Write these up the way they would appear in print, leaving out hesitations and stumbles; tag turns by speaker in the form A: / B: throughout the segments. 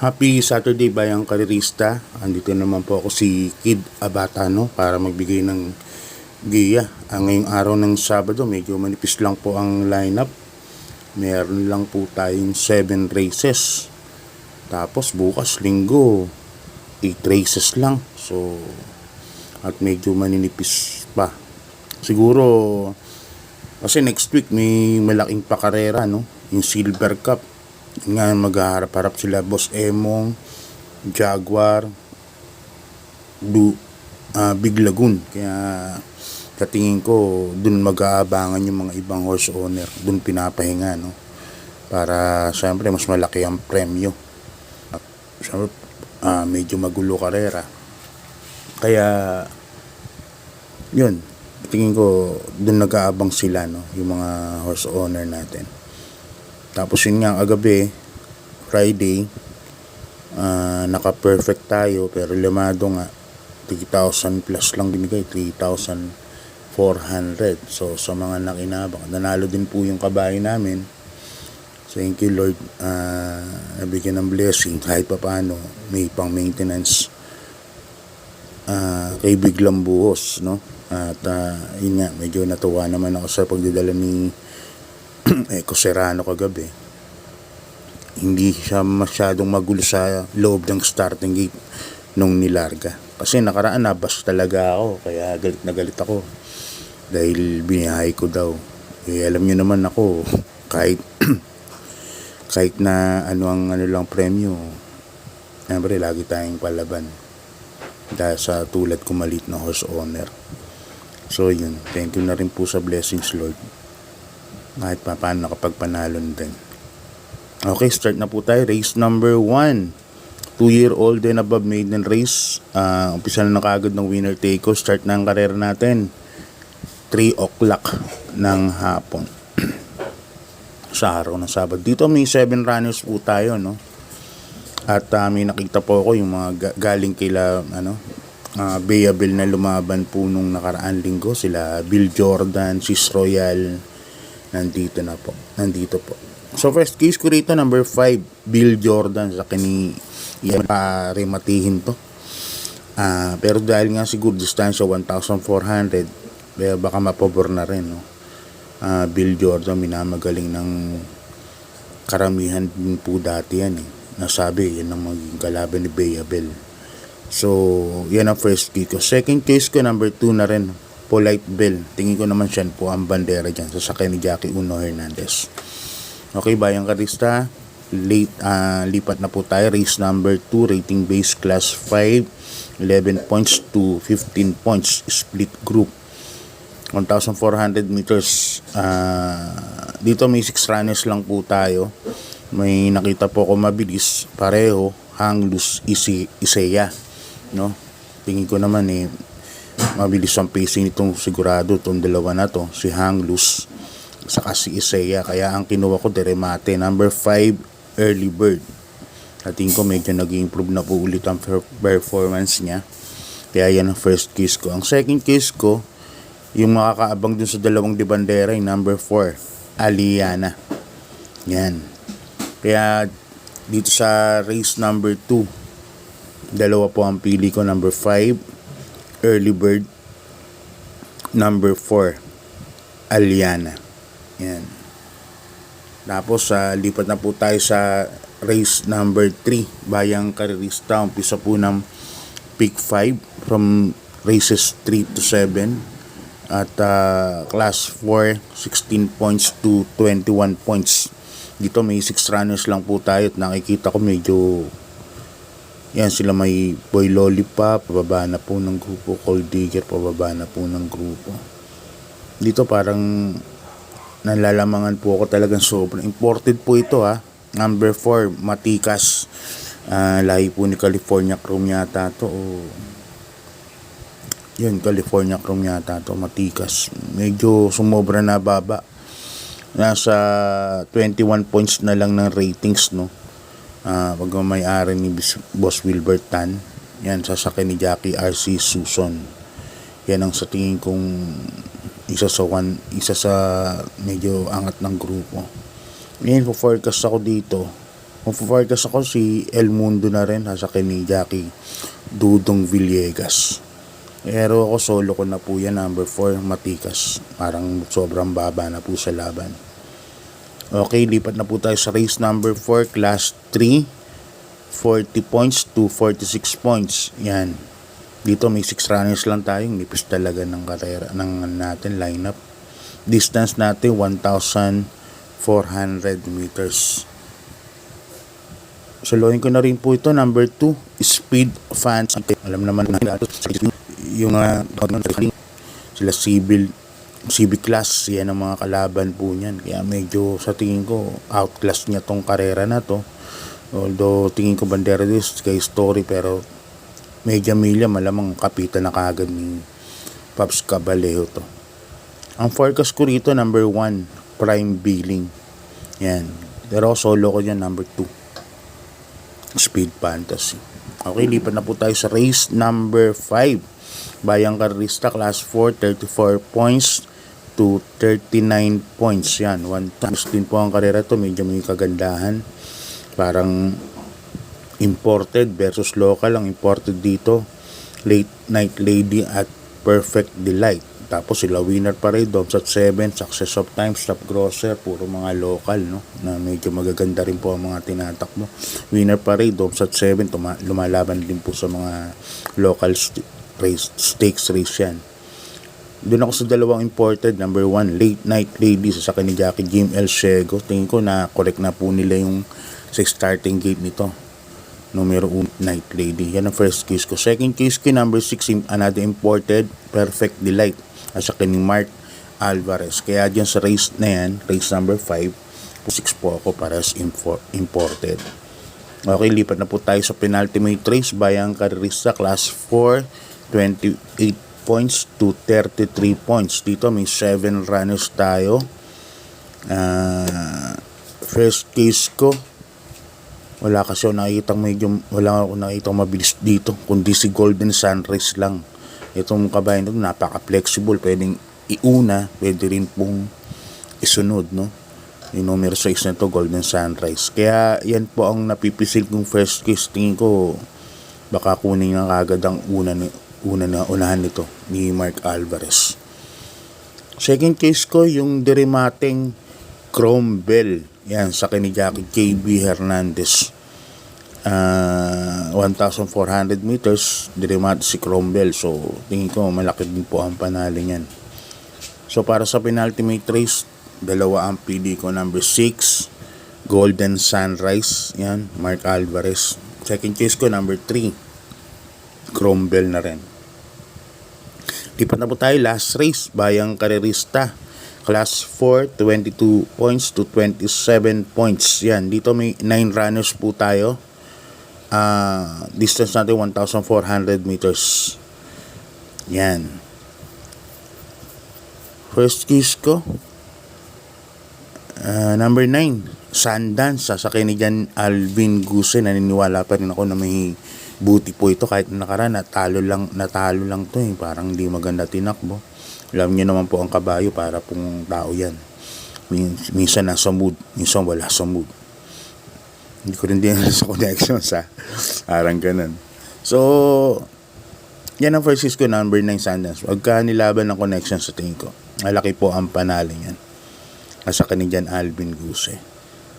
A: Happy Saturday bayang karerista. Andito naman po ako si Kid Abatano para magbigay ng giya. Ang ngayong araw ng Sabado, medyo manipis lang po ang lineup. Meron lang po tayong 7 races. Tapos bukas Linggo, 8 races lang. So, at medyo maninipis pa. Siguro, kasi next week may malaking pakarera, no? Yung Silver Cup. Nga maghaharap-harap sila Boss Emong, Jaguar, Big Lagoon. Kaya sa tingin ko dun mag-aabangan yung mga ibang horse owner, dun pinapahinga, no? Para syempre mas malaki ang premyo. Syempre, medyo magulo karera. Kaya yun, tingin ko dun nag-aabang sila, no? Yung mga horse owner natin. Tapos yun nga kagabi, Friday, naka-perfect tayo pero limado nga 3,000 plus lang binigay, 3,400. So sa mga nakinabang, nanalo din po yung kabayo namin. Thank you Lord, nabigyan ng blessing kahit pa paano may pang maintenance kay Biglang Buhos, no? At yun nga, medyo natuwa naman ako sa pagdadala ni Eco Serrano kagabi. Hindi siya masyadong magulo sa loob ng starting gate nung nilarga. Kasi nakaraan nabas talaga ako, kaya galit na galit ako. Dahil biniyahe ko daw. Alam nyo naman ako, kahit kahit na ano lang premyo, siyempre lagi tayong palaban. Dahil sa tulad ko maliit na horse owner. So yun, thank you na rin po sa blessings Lord. Kahit pa paano nakapagpanalon din. Okay, start na po tayo. Race number 1. 2-year-old and above maiden race. Umpisa na kagad ng winner take ko. Start na ang karera natin. 3 o'clock ng hapon. Sa araw ng Sabado. Dito may 7 runners po tayo, no? At may nakita po ako yung mga galing kila Bayable na lumaban po nung nakaraan linggo. Sila Bill Jordan, Sis Royal. Nandito po. So first case ko rito, number 5, Bill Jordan. Sa rematihin to. Pero dahil nga siguro distansya 1,400, kaya baka mapabor na rin, no? Bill Jordan, minamagaling ng karamihan din po dati yan, eh. Nasabi, yan ang maging kalaban ni Bayable. So, yan ang first case ko. Second case ko, number 2 na rin, Polite Bell. Tingin ko naman siya po ang bandera dyan. Sasakay ni Jackie Uno Hernandez. Okay, bayang karista. Lipat na po tayo. Race number 2. Rating base class 5. 11 points to 15 points. Split group. 1,400 meters. Dito may 6 runners lang po tayo. May nakita po ako mabilis. Pareho. Hang Loose, Iseya. No? Tingin ko naman mabilis ang pacing nitong sigurado itong dalawa na to, si Hang Loose saka si Iseya. Kaya ang kinuha ko deremate, number 5, Early Bird. Tingin ko medyo nag-improve na po ulit ang performance niya. Kaya yan ang first case ko. Ang second case ko, yung makakaabang dun sa dalawang di bandera, yung number 4, Aliana. Yan. Kaya dito sa race number 2, dalawa po ang pili ko, number 5 Early Bird, number 4 Aliana. Yan. Tapos lipat na po tayo sa race number 3, bayang karerista. Umpisa po ng pick 5 from races 3 to 7 at class 4, 16 points to 21 points. Dito may 6 runners lang po tayo at nakikita ko medyo yan sila, may Boy Lollipop, pababa na po ng grupo. Cold Digger, pababa na po ng grupo. Dito parang nalalamangan po ako talagang sobrang imported po ito, ha. Number 4, Matikas. Lahi po ni California Chrome yata to. Yun, California Chrome yata to, Matikas. Medyo sumobra na baba. Nasa 21 points na lang ng ratings, no? Pag may-ari ni Boss Wilbert Tan, yan, sasakay ni Jackie RC Suson. Yan ang sa tingin kong isa sa medyo angat ng grupo. Ngayon, forecast ako dito Kung forecast ako, si El Mundo na rin, sasakyan ni Jackie Dudong Villegas. Pero ako solo ko na po yan, number 4, Matikas. Parang sobrang baba na po sa laban. Okay, lipat na po tayo sa race number 4, class 3, 40 points to 46 points. Yan. Dito may 6 runners lang tayong nipis talaga ng karera ng natin lineup. Distance natin 1,400 meters. Solohin ko na rin po ito, number 2, Speed Fans. Alam naman na yung sila CB class, yan ang mga kalaban po niyan. Kaya medyo sa tingin ko outclass niya tong karera na to. Although tingin ko bandera this kay story, pero medya milya malamang kapitan na kagad ni Pops Cabalejo to. Ang forecast ko rito, number 1, Prime Billing. Yan. Pero solo ko dyan, number 2, Speed Fantasy. Okay, lipat na po tayo sa race number 5. Bayang Karista, class 4, 34 points to 39 points. Yan, 1 times din po ang karera to. Medyo may kagandahan. Parang imported versus local. Ang imported dito, Late Night Lady at Perfect Delight. Tapos sila Winner Parade, Doms at 7, Success of Time, Stop Grosser, puro mga local, no? Na medyo magaganda rin po ang mga tinatakbo. Winner Parade, Doms at 7, lumalaban din po sa mga local stakes race yan. Doon ako sa dalawang imported, number 1, Late Night Lady, sa ni Jackie Jim El Ciego. Tingin ko na correct na po nila yung sa starting gate nito. Numero 1, Night Lady. Yan ang first case ko. Second case ko, number 6, another imported, Perfect Delight. Sa ni Mark Alvarez. Kaya dyan sa race na yan, race number 5, 6 po ako para sa imported. Okay, lipat na po tayo sa penultimate race. Bayang Karista, class 4, 28 points to 33 points. Dito may 7 runners tayo. First case ko, wala kasi ako nakikitang mabilis dito, kundi si Golden Sunrise lang. Itong kabayan ito, napaka-flexible, pwedeng iuna, pwede rin pong isunod, no? Yung numero 6 na ito, Golden Sunrise. Kaya yan po ang napipisil kong first case. Tingin ko baka kunin na kagad ang unahan nito ni Mark Alvarez. Second case ko, yung dirimating Chrome Bell. Yan, sa ni Jackie KB Hernandez. 1,400 meters, dirimat si Cromwell. So tingin ko malaki din po ang panalo niyan. So para sa penultimate race, dalawa ang pili ko, number 6, Golden Sunrise. Yan, Mark Alvarez. Second case ko, number 3, Cromwell na rin. Lipat na po tayo, last race, Bayang Karerista, class 4, 22 points to 27 points. Yan, dito may 9 runners po tayo. Distance natin 1,400 meters. Yan. First case ko, number 9, Sundance. Sasakay ni Jan Alvin Guse. Naniniwala pa rin ako na may buti po ito kahit nakaraan natalo lang to eh. Parang hindi maganda tinakbo. Alam niyo naman po ang kabayo, para pong tao yan. Minsan nasa mood, minsan wala sa mood. Hindi ko rin din sa connection sa parang ganun. So yan ang first case ko, number 9, Sundance. Pagka nilaban ng connection sa tingin ko, malaki po ang panalo yan. Nasa kanidyan Alvin Guse.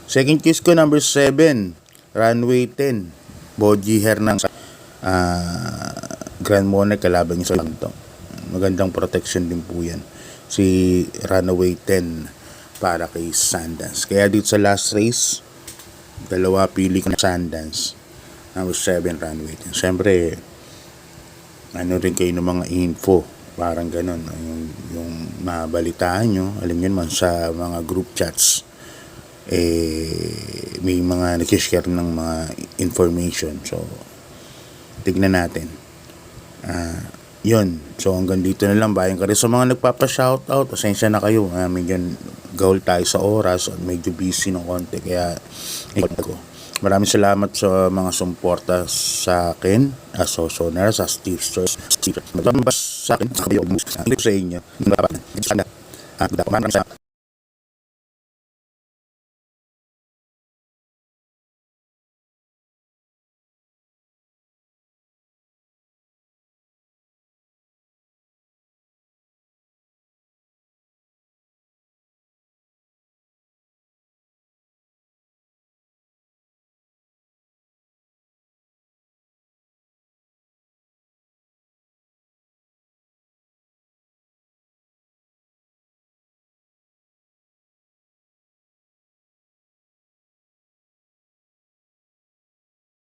A: Second case ko, number 7, Runway 10, Boji Hernandez. Grand Monarch, kalaban niya sa kanto. Magandang protection din po yan, si Runaway 10 para kay Sundance. Kaya dito sa last race, dalawa pili ko na Sundance, number 7, Runway 10. Siyempre ano rin kayo ng mga info, parang ganun, yung mabalitaan nyo, alam nyo naman sa mga group chats, may mga nag-share ng mga information. So tignan natin. Yun, so hanggang dito na lang, Bayang Karista. Sa mga nagpapa-shoutout, pasensya na kayo, medyo gaul tayo sa oras, medyo busy ng konti, kaya maraming salamat sa mga sumuporta sa akin, as Sonar, sa Steve Stores, sa akin, sa inyo, sa inyo.